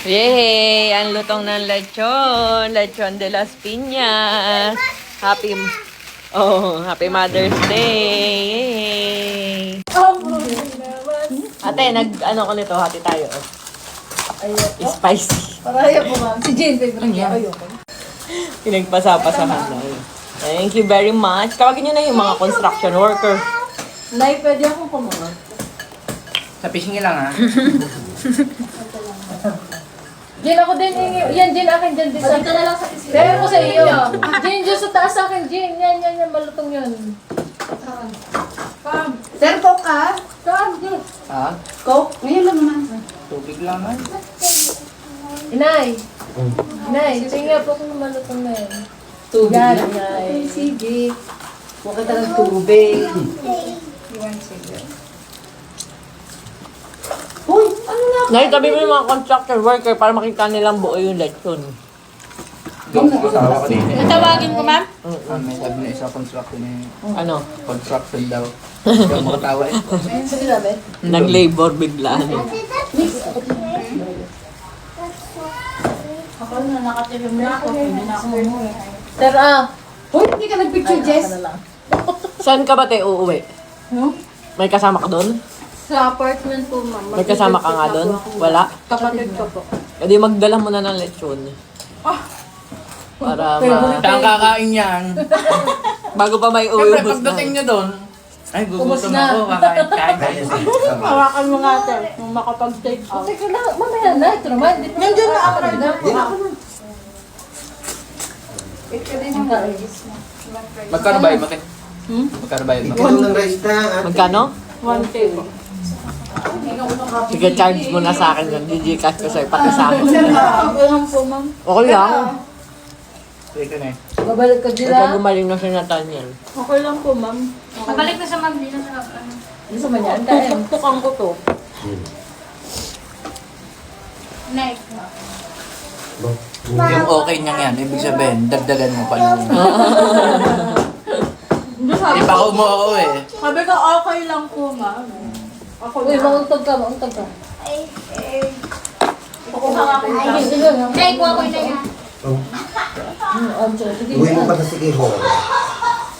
Yay! Ang lutong ng lechon. Lechon de las Piñas. Happy Mother's Day. Yay! Ate, ano ko nito? Hati tayo. Spicy. Paraya po, ma'am. Si Jane, favorite niya. Pinagpasapasahan na. Thank you very much. Tawagin nyo na yung mga construction worker. Nay, pwede akong kumuha. Sa fishing lang ha. Jane, ako din. Yan, Jane, akin dyan. Dito na lang sa isip. Pero ko sa iyo. Jane, dyan sa taas akin. Jane, yan. Malutong yun. Sir, Coke ka? Saan, Jane? Ha? Coke? Ngayon lang naman. Tubig lang man. Inay. Tingnan po kung malutong na yun. Tubig Yan, lang. Inay. Sige. Huwag ka ng tubig. Uy, ano na? Nakitabi mo yung mga construction worker para makita nilang buo yung lechon. Asawa ko din. Tawagin ko, ma'am? May sabi na isa construction eh. Ano? Construction daw. Hindi ako makatawa eh. Sige, sabi. Nag-labor biglaan. Ako na, nakatilim na ako. Hindi na ako mumuha. Tara. Uy, hindi ka nagpicture, Jess? Saan ka ba tayo uuwi? May kasama ka doon? Sa apartment po, ma'am. May kasama ka nga doon? Wala? Kapatid ko po. E di magdala mo na ng lechon. Para Saan kakain yan? bago pa may uwi, Siyempre, ubos na. pagdating nyo doon, ay, Ubos gugutom na. ako. Kakain. Hawakan mo nga, te. Nung makapag-take out. Teka na, mamaya na. Ito naman. Nandiyan na ako. Magkano ba yun? Magkano ba yun? Ikaw ng rice na ate. Magkano? 1 table. Sige, charge mo na sa akin yun. Gcash ko sa'yo, pakisama. Okay lang po, ma'am. Okay lang. Sige na eh. Babalik ka Ito dila. gumaling na si Nathaniel. Okay lang po, ma'am. Pabalik na sa ma'am, di na sa ano. Ano sa manyan? Tutuktukan ko to. Next. Yung okay niyang yan, ibig sabihin, dagdagan mo pa lang. Ipako mo ako eh. Sabi ko, okay lang po, ma'am. Uy, mauntog ka. Kukuha nga ako. Nay, kuha ko na yan. Uwi mo pa sa sige ho.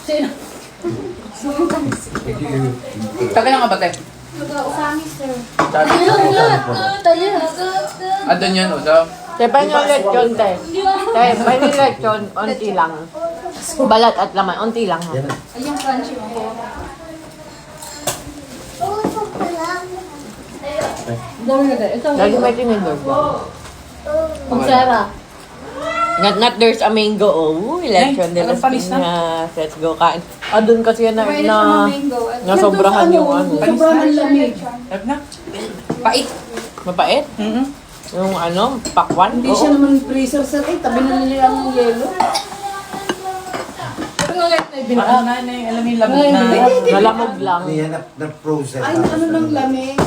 Sino? Taga lang ka ba, te? Mag-usami, sir. Tayo. Doon yun, uso. Te, paano yung lechon, te? Te, paano yung lechon? Unti lang. Balat at laman, unti lang. Ha? Yan na. Ayun, crunchy mo. Dami na tayo. Ito. Lagi may tinidor ba? Pagsara. Not there's a mango. Oh, lechon de las anong panis na? Piñas. Let's go kain. Doon kasi yan na, Pwede na, sa mango. nasobrahan yung ano. Sobrang ang lamig. Tap na. Pait. Mapait? Yung ano, pakwan? Hindi siya naman freezer, sir. Eh, tabi na nila ang yelo. Ano na, alam yung lamig na. Nalamog lang. Yan na frozen. Ay, ano nang lamig?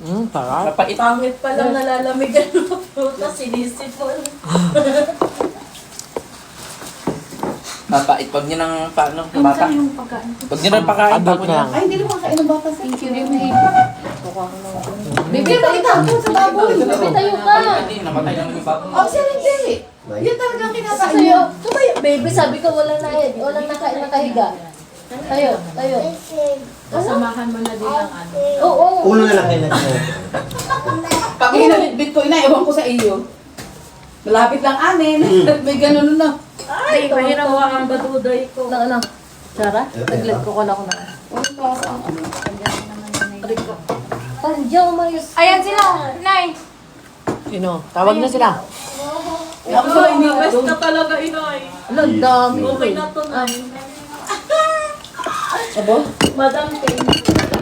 Sarap. Mapait. Pangit pa lang nalalamigan ng prutas. Sinisipon. Mapait. Pag nyo ng paano, bata. Yung pagkain ko. Pag nyo ng pakain, Adult tapos na lang. Ay, hindi naman kain ng bata, sir. Thank you, Remy. Bibi, pakita ko sa baboy. Bibi, tayo ka. Hindi, namatay lang yung bago. Oh, sir, hindi. Yan talaga ang kinakain Sa'yo. niya. Tumayo. Baby, sabi ko walang nakahiga. Tayo. Kasamahan mo na din ang ano. Oo. Ulo na lang kayo na. Pag hinalitbit ko, ewan ko sa iyo. Malapit lang amin. May ganun na. Ay, mahirap ang baduday ko. Ano? Sara? Naglag ko na ako na. Tandiyaw, Mayos. Ayan sila, Nay. Sino? Tawag na sila. Ako sa inyo. ka talaga, Inay. Ano, dami. Okay na to, Nay. Abo? Madam Ting.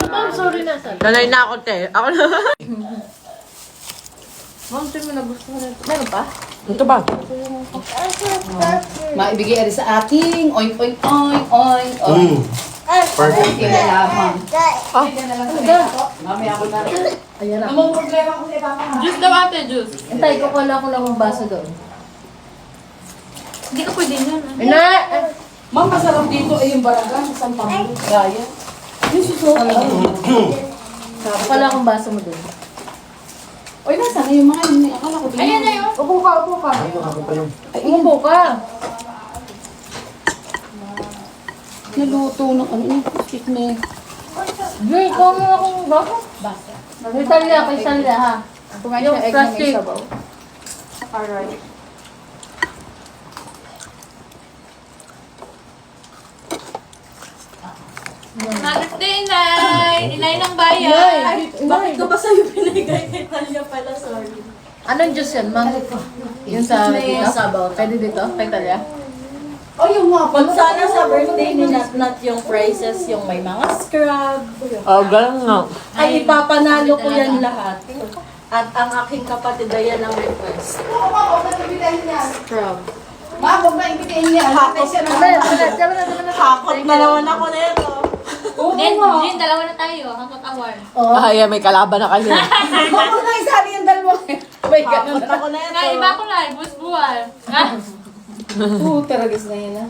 Ma'am, sorry na. Sanay na ako, te. Ako na. Ma'am, Ting, mo na gusto ko na. Meron pa? Ito ba? Maibigay ari sa aking. Oink, oink, oink, oink, oink. Perfect. Kinalaman. Mamaya ako na. Ayan na. Namang problema ko sa papa. Juice daw ate, juice. Antay ko lang ng baso doon. Hindi ka pwede yan. Ina! Ma'am, masarap dito ay yung baragan sa San Pablo. Gaya. Yung susuko. Wala akong baso mo doon. Uy, nasa na yung mga yun? Akala ko din. Ayan na yun. Upo ka, upo ka. Ayun, ako pa yung... Upo ka. Naluto ng ano yung excuse me. Jay, ikaw mo akong bako. Kay Salya ha. Kumain Yung siya egg na may plastic. sabaw. Alright. Mother's Day, Inay! Inay ng bayan! Bakit ko ba sa'yo binigay kay Talia pala? Sorry. Anong juice yan, ma'am? Yung sa May dito? sabaw. Pwede dito? Kay Talia? Oh, yung mga Pag sana sa birthday ni Natnat yung prizes, yung may mga scrub, Oh, ganun nga. ay ipapanalo ko yan lahat. At ang aking kapatid ay yan ang request. Ako, ma'am, huwag na imbitahin niya. Scrub. Ma'am, huwag na imbitahin niya. Hakot Siya na Hakot na naman ako nito. Jin, dalawa na tayo. Hanggang award. Ay, may kalaban na kayo. Huwag na isali yung dalawa. May ganun. Hakot ako Nga, nito. iba ko na. Busbual. Ha? Oo, talagas na yun ah.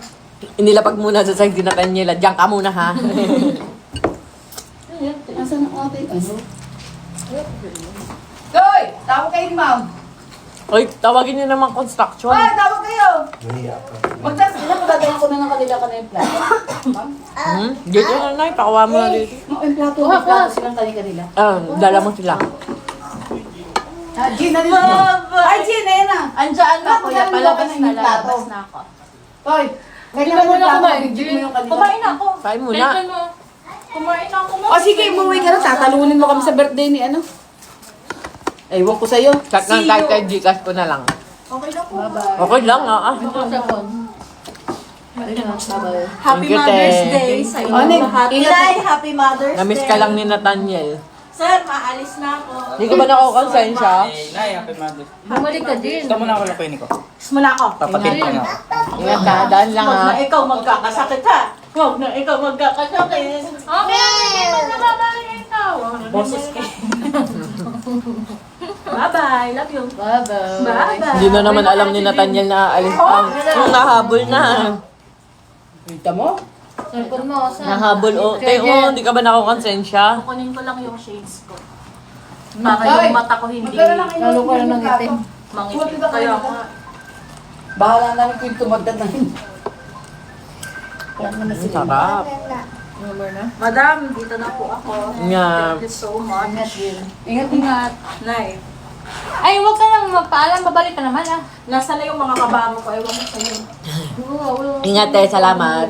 Inilapag muna sa side na Daniela. Diyan ka muna ha. Nasaan ang ating ano? Hoy! Tawag kayo, ma'am. Oy, tawagin niyo naman construction. Hoy, tawag kayo! Mahiya ka. Magdadala ko na ng kanila ka na yung plato. Ma'am? Hmm? Dito na na, pakawa mo na dito. Yung plato, may plato silang kanila. Ah, dala mo sila. Ah, Jean, na dito. Ay, Jean, ayan na. Andiyan na kuya, palabas na Plato. lalabas na ako. Hoy, Hindi ka muna kumain, Jean mo yung kanila. Kumain ako. Kain muna. Tension mo. Kumain ako. O sige, umuwi ka na. Tatalunin mo kami sa birthday ni ano. Ewan ko sa'yo. Chat ng kahit kay Gcash ko na lang. Okay na po. Okay lang ah. Ito sa phone. Happy Thank you, Mother's te. Day sa inyo Ano, lahat. ingat- Inay, Happy Mother's Day. Namiss ka lang ni Nathaniel. Sir, maalis na ako. Hindi ka ba nakukonsensya? Eh, Nay, happy mother. Bumalik ka din. Ito muna ako ng kuya ko. Mas muna ako. Papatid ko na ako. Ingat ka, dahil lang Huwag ha. na ikaw magkakasakit ha. Huwag na ikaw magkakasakit. Okay, pag nababalik ikaw. Boses ka. Bye-bye. Love you. Bye-bye. Bye-bye. Hindi na naman alam ni Nathaniel na aalis. Yung nahabol na. Kita mo? Cellphone mo, saan? Nahabol o. Teo, hindi ka ba nakukonsensya? Kukunin ko lang yung shades ko. Hoy, Para yung mata ko hindi magkaroon lang kayo Lalo ka na ng plato. itim. mangipit. Kaya ako nga. Bahala namin kung yung tumagdad na yun. Kaya naman Ang sila. sarap. Number na? Madam, dito na po ako. Nga. Thank you so much. Ingat, ingat. Nay, Ay, huwag ka nang magpaalam. Babalik ka naman ah. nasa na yung mga kabaro ko? Ewan ko sa'yo. Ingat eh, salamat.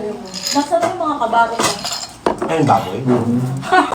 Nasa na yung mga kabaro ko? Ayun, baboy.